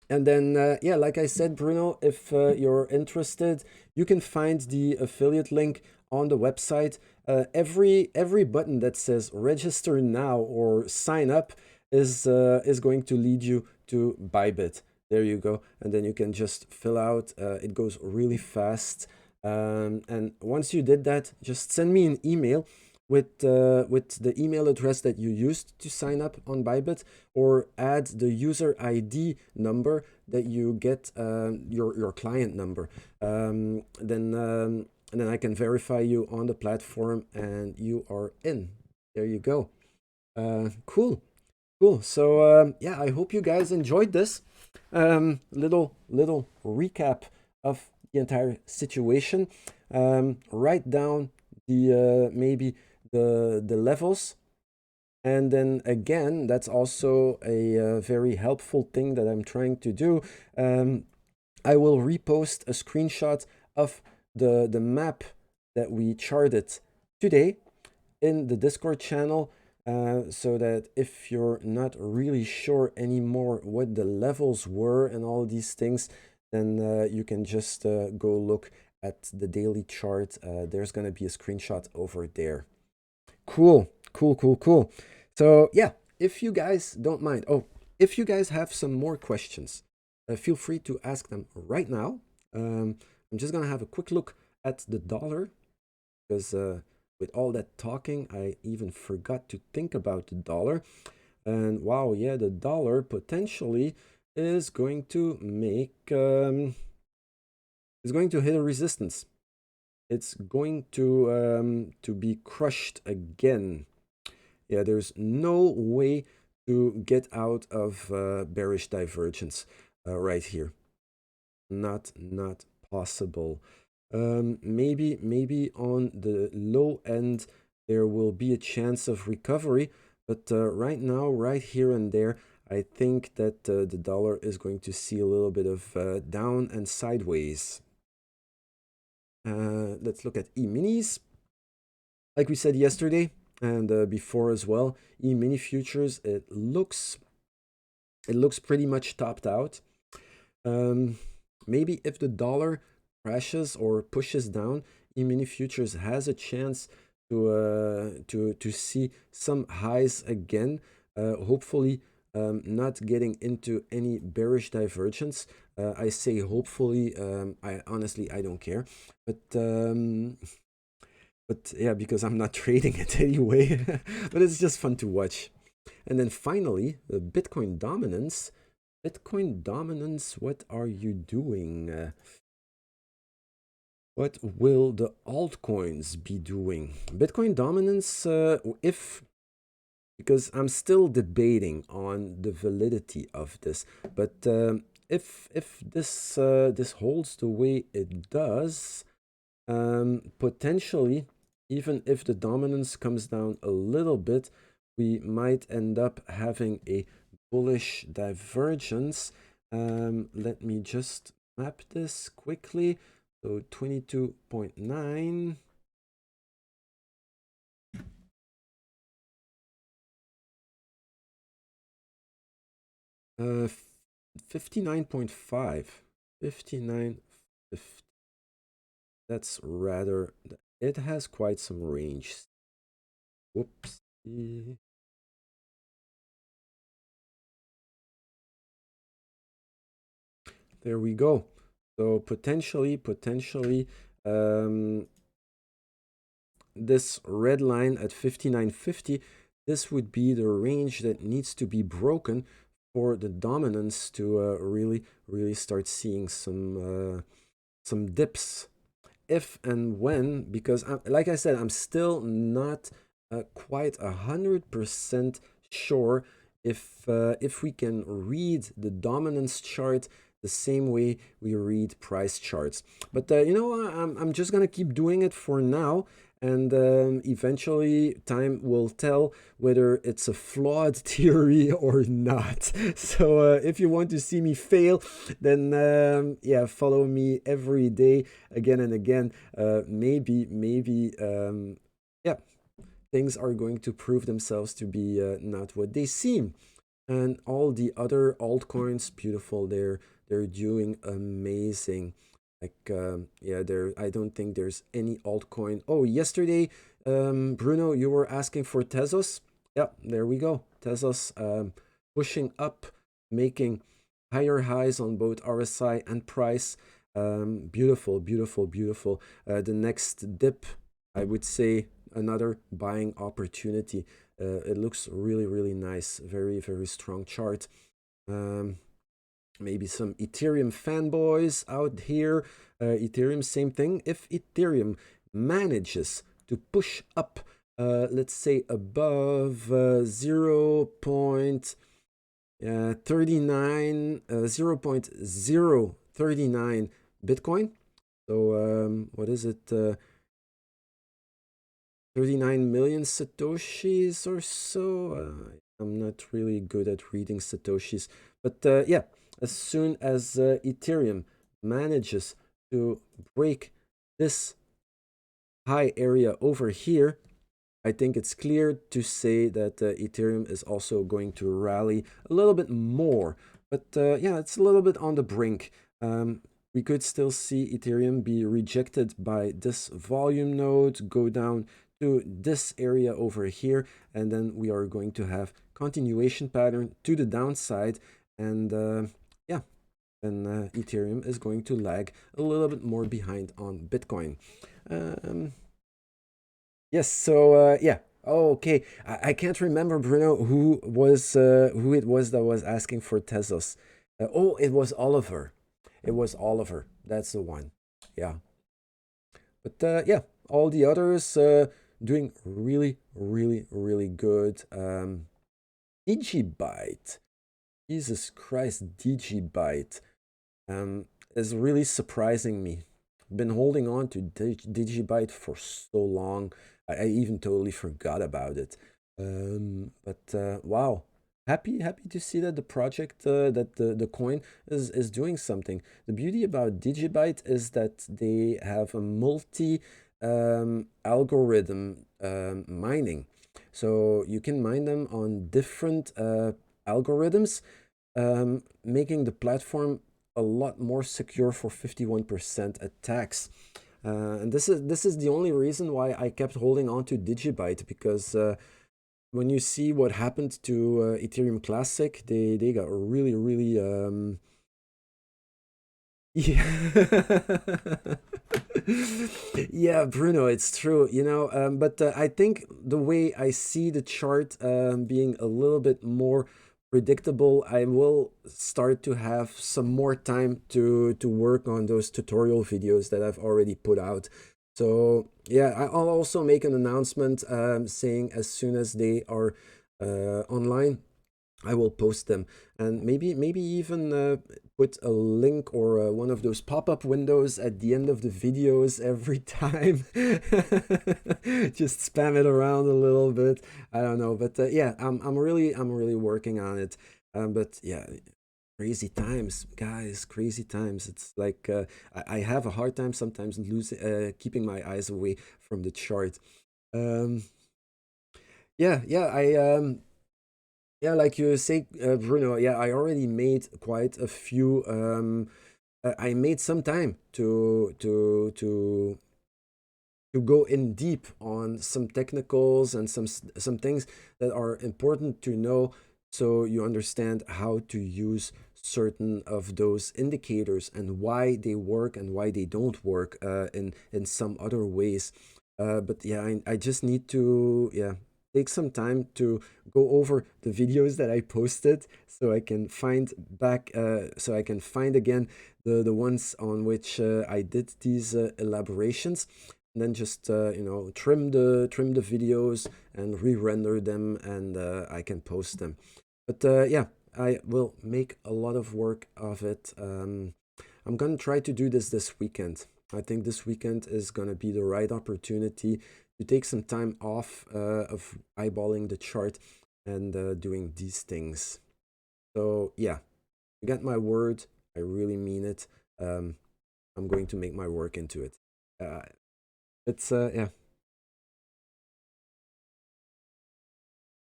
then, yeah, like I said, Bruno, if you're interested, you can find the affiliate link on the website. Every button that says register now or sign up is going to lead you to Bybit. There you go. And then you can just fill out. It goes really fast. And once you did that, just send me an email with the email address that you used to sign up on Bybit, or add the user ID number that you get, your client number. And then I can verify you on the platform, and you are in. There you go. Cool. So yeah, I hope you guys enjoyed this little recap of the entire situation. Write down the maybe the levels, and then again, that's also a very helpful thing that I'm trying to do. I will repost a screenshot of the map that we charted today in the Discord channel, so that if you're not really sure anymore what the levels were and all these things, then you can just go look at the daily chart. There's going to be a screenshot over there. Cool. So yeah, if you guys don't mind, oh, if you guys have some more questions, feel free to ask them right now. I'm just gonna have a quick look at the dollar, because with all that talking, I even forgot to think about the dollar. And wow, yeah, the dollar potentially is going to make is going to hit a resistance. it's going to be crushed again. Yeah, there's no way to get out of bearish divergence right here. Not possible. Maybe on the low end there will be a chance of recovery, but right now, right here and there, I think that the dollar is going to see a little bit of down and sideways. Let's look at E-minis. Like we said yesterday and before as well, E-mini futures, it looks pretty much topped out. Maybe if the dollar crashes or pushes down, E-mini futures has a chance to see some highs again. Hopefully, not getting into any bearish divergence. I say hopefully. I honestly I don't care, but yeah, because I'm not trading it anyway. But it's just fun to watch. And then finally, the Bitcoin dominance. Bitcoin dominance, what are you doing? What will the altcoins be doing? Bitcoin dominance, because I'm still debating on the validity of this, but if this holds the way it does, potentially, even if the dominance comes down a little bit, we might end up having a bullish divergence. Let me just map this quickly. So 22.9. 59.5. 59. That's rather, it has quite some range. Whoops. There we go. So potentially, this red line at 59.50, this would be the range that needs to be broken for the dominance to really start seeing some dips. If and when, because like I said, I'm still not quite 100% sure if we can read the dominance chart the same way we read price charts. But you know, I'm just gonna keep doing it for now, and eventually time will tell whether it's a flawed theory or not. So if you want to see me fail, then yeah, follow me every day again and again. Maybe yeah, things are going to prove themselves to be not what they seem. And all the other altcoins, beautiful, they're doing amazing. Like yeah, I don't think there's any altcoin. Oh, yesterday, Bruno, you were asking for Tezos. Yeah, there we go. Tezos pushing up, making higher highs on both RSI and price. Beautiful. The next dip, I would say, another buying opportunity. It looks really nice. Very strong chart. Maybe some Ethereum fanboys out here. Ethereum, same thing. If Ethereum manages to push up, let's say above 0.039 Bitcoin. So what is it? 39 million Satoshis or so. I'm not really good at reading Satoshis, but yeah, as soon as Ethereum manages to break this high area over here, I think it's clear to say that Ethereum is also going to rally a little bit more. But yeah, it's a little bit on the brink. We could still see Ethereum be rejected by this volume node, go down to this area over here, and then we are going to have continuation pattern to the downside, and yeah, then Ethereum is going to lag a little bit more behind on Bitcoin. Yes, so yeah. Oh, okay. I can't remember, Bruno, who it was that was asking for Tezos. Oh, it was Oliver. It was Oliver. That's the one. Yeah. But yeah, all the others doing really, really, really good. DigiByte, Jesus Christ, DigiByte um, is really surprising me. Been holding on to DigiByte for so long. I even totally forgot about it. But wow, happy to see that the project, that the coin is doing something. The beauty about DigiByte is that they have a multi algorithm mining. So you can mine them on different algorithms, making the platform a lot more secure for 51% attacks. And this is the only reason why I kept holding on to DigiByte, because when you see what happened to Ethereum Classic, they got really yeah. Yeah, Bruno, it's true, but I think the way I see the chart being a little bit more predictable, I will start to have some more time to work on those tutorial videos that I've already put out. So yeah, I'll also make an announcement saying as soon as they are online, I will post them, and maybe even put a link or one of those pop-up windows at the end of the videos every time. Just spam it around a little bit. I don't know, but yeah, I'm really working on it. But yeah, crazy times, guys, crazy times. It's like I have a hard time sometimes losing keeping my eyes away from the chart. Um, yeah, yeah, like you say, Bruno, yeah, I already made quite a few. I made some time to go in deep on some technicals and some things that are important to know, so you understand how to use certain of those indicators and why they work and why they don't work in some other ways. But yeah, I just need to, yeah, take some time to go over the videos that I posted, so I can find back, so I can find again the ones on which I did these elaborations, and then just trim the videos and re-render them, and I can post them. But yeah, I will make a lot of work of it. I'm gonna try to do this weekend. I think this weekend is gonna be the right opportunity to take some time off of eyeballing the chart and doing these things. So yeah, you get my word. I really mean it. Um, I'm going to make my work into it. Uh, it's yeah.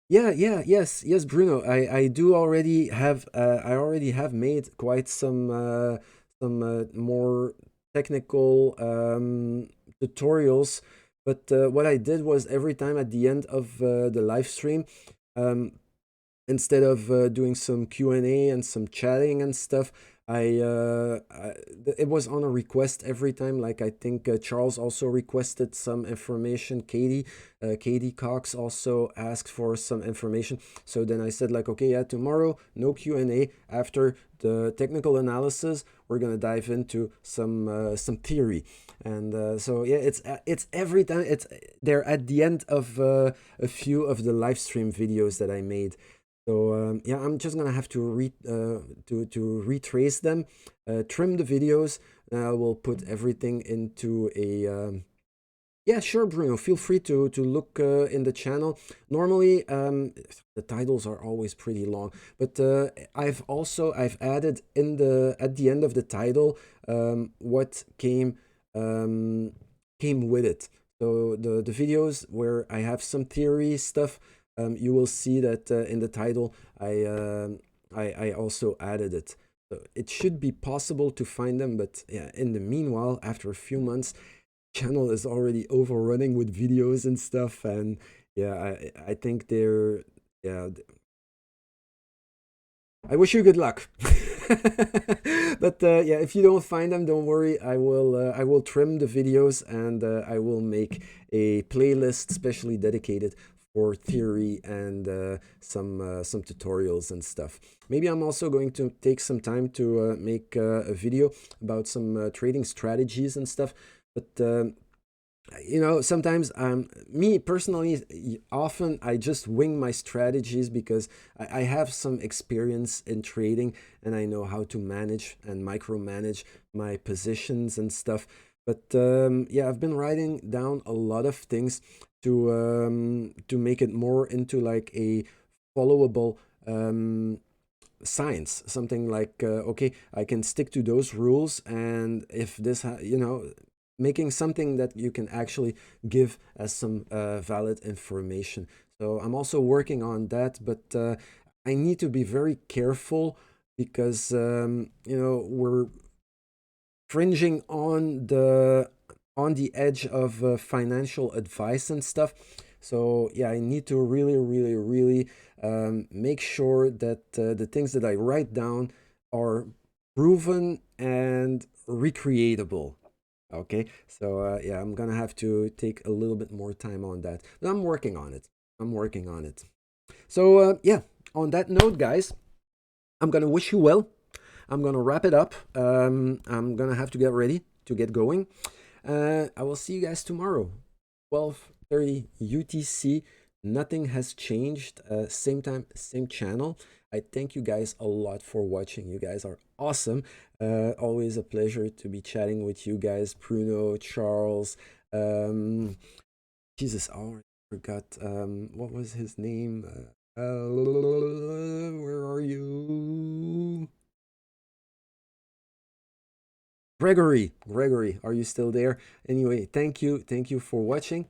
Yes, Bruno. I do already have I already have made quite some more technical tutorials, but what I did was every time at the end of the live stream, um, instead of doing some Q&A and some chatting and stuff, it was on a request every time. Like, I think Charles also requested some information. Katie Cox also asked for some information. So then I said, like, okay, yeah, tomorrow no Q&A. After the technical analysis, we're gonna dive into some theory. And so yeah, it's every time it's they're at the end of a few of the live stream videos that I made. So yeah, I'm just gonna have to to retrace them, trim the videos. I will put everything into a yeah, sure, Bruno. Feel free to look in the channel. Normally, the titles are always pretty long, but I've added in the at the end of the title what um, came with it. So the videos where I have some theory stuff, you will see that in the title I also added it. So it should be possible to find them, but yeah, in the meanwhile, after a few months, channel is already overrunning with videos and stuff, and yeah, I think they're, yeah, I wish you good luck. But yeah, if you don't find them, don't worry, I will trim the videos, and I will make a playlist specially dedicated for theory and some tutorials and stuff. Maybe I'm also going to take some time to make a video about some trading strategies and stuff. But you know, sometimes me personally, often I just wing my strategies because I have some experience in trading and I know how to manage and micromanage my positions and stuff. But yeah, I've been writing down a lot of things to make it more into like a followable science, something like okay, I can stick to those rules, and if this you know, making something that you can actually give as some valid information. So I'm also working on that, but I need to be very careful because you know, we're fringing on the edge of financial advice and stuff. So yeah, I need to really make sure that the things that I write down are proven and recreatable. Okay, so yeah, I'm gonna have to take a little bit more time on that, but I'm working on it. I'm working on it. So yeah, on that note, guys, I'm gonna wish you well. I'm gonna wrap it up. I'm gonna have to get ready to get going. I will see you guys tomorrow, 12:30 UTC. Nothing has changed. Same time, same channel. I thank you guys a lot for watching. You guys are awesome. Always a pleasure to be chatting with you guys, Bruno, Charles. Um, Jesus, oh, I forgot. What was his name? Where are you? Gregory, are you still there? Anyway, thank you for watching.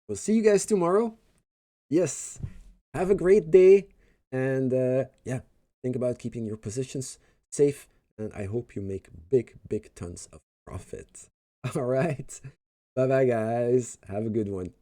We'll see you guys tomorrow. Yes, have a great day, and yeah, think about keeping your positions safe, and I hope you make big tons of profit. All right, bye bye, guys. Have a good one.